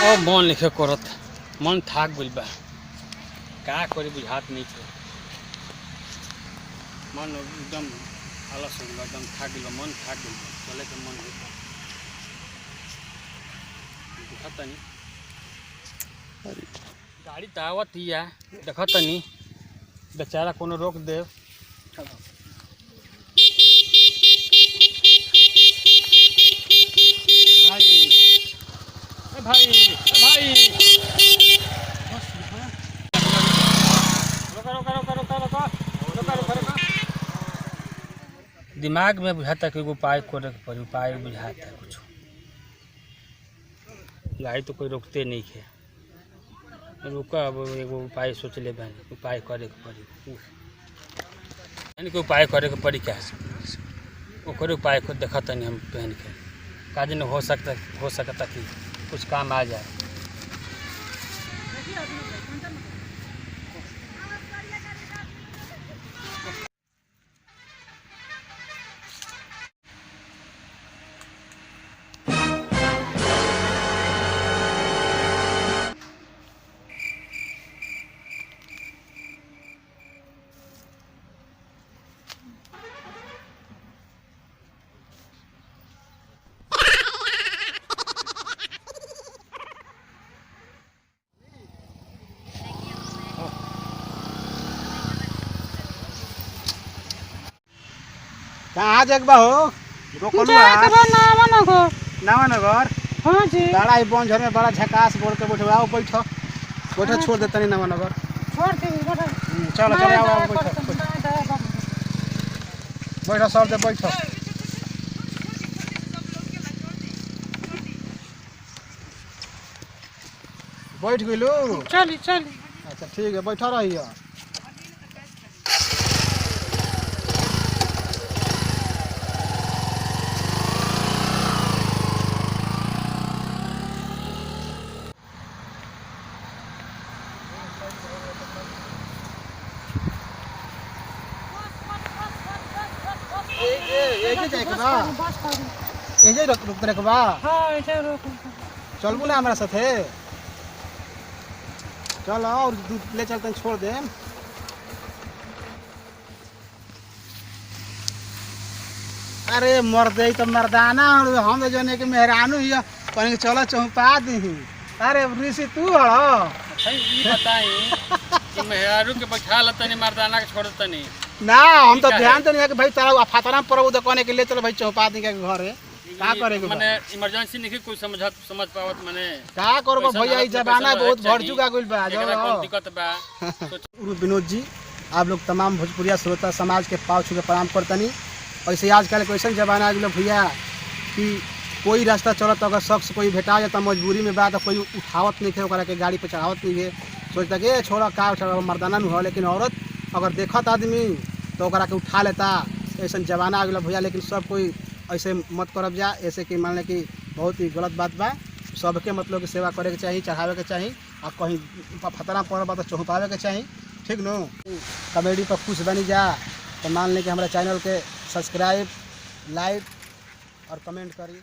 और मन लिखे करत मन थाक गइल बा का करी बुझात नहीं थे। मन एकदम आलस हो गइल एकदम थाक गइल मन थाक गइल चले के मन होता देखत नहीं गाड़ी तो आवत ही देखत नहीं बेचारा कोनो रोक दे। भाई भाई दिमाग में बुझाता कि उपाय करे के पड़ी उपाय बुझाता कुछ गाड़ी तो कोई रोकते नहीं है रुका अब एगो उपाय सोच ले बहन उपाय करे के पड़ी यानी कि उपाय करे के पड़ी क्या ओकरे उपाय को देखा नहीं हम पहन के काज न हो सकता कि कुछ काम आ जाए। कहाँ जगबा हो रोकलू नवानगर। हाँ जी बड़ा बन झर में बड़ा झकास बोल के बैठो आओ बैठो बैठो छोड़ देता नहीं नवानगर छोड़ दे चलो चलो आओ बैठो बैठो सर दे बैठो बैठ गइलू। चली चली अच्छा ठीक है बैठा रहिए। रुकने के बा चलबू ना हमारा साथे चलो और दूध ले चलते छोड़ दे। अरे मर्दे तो मर्दाना हम तो जने के मेहरानू ही कहने के चलो चौपा दी। अरे ऋषि तू हड़ो बताई कि मेहरारू के बैठा लतनी मर्दाना के छोड़ तनी ना हम तो ध्यान तो नहीं है कि भाई तारा फातरा पर उधर कहने के लिए चलो भाई चौपा दी के घर है का करेगा माने इमरजेंसी नहीं कोई समझ पावत माने का करबो भैया ई जमाना बहुत भर चुका गइल बा कौन दिक्कत बा। विनोद जी आप लोग तमाम भोजपुरिया श्रोता समाज के पाँव छू के प्रणाम करतनी। ऐसे आजकल कैसा जमाना आ गया भैया कि कोई रास्ता चलत अगर शख्स कोई भेटा जाता मजबूरी में बा तो कोई उठावत नहीं है के गाड़ी पे चढ़ावत नहीं है सोचता कि छोड़ा का मर्दाना नहीं हो लेकिन औरत अगर देखत आदमी तो के उठा लेता ऐसा जमाना आ गया भैया। लेकिन सब कोई ऐसे मत करब जा ऐसे कि मान लें कि बहुत ही गलत बात बा। सबके मतलब की सेवा करे के चाहिए चढ़ावे के चाहिए और कहीं खतरा पड़ल बा तो चौपावे के चाहिए ठीक नो। कॉमेडी पर खुश बनी जा तो मान लें कि हमारे चैनल के सब्सक्राइब लाइक और कमेंट करी।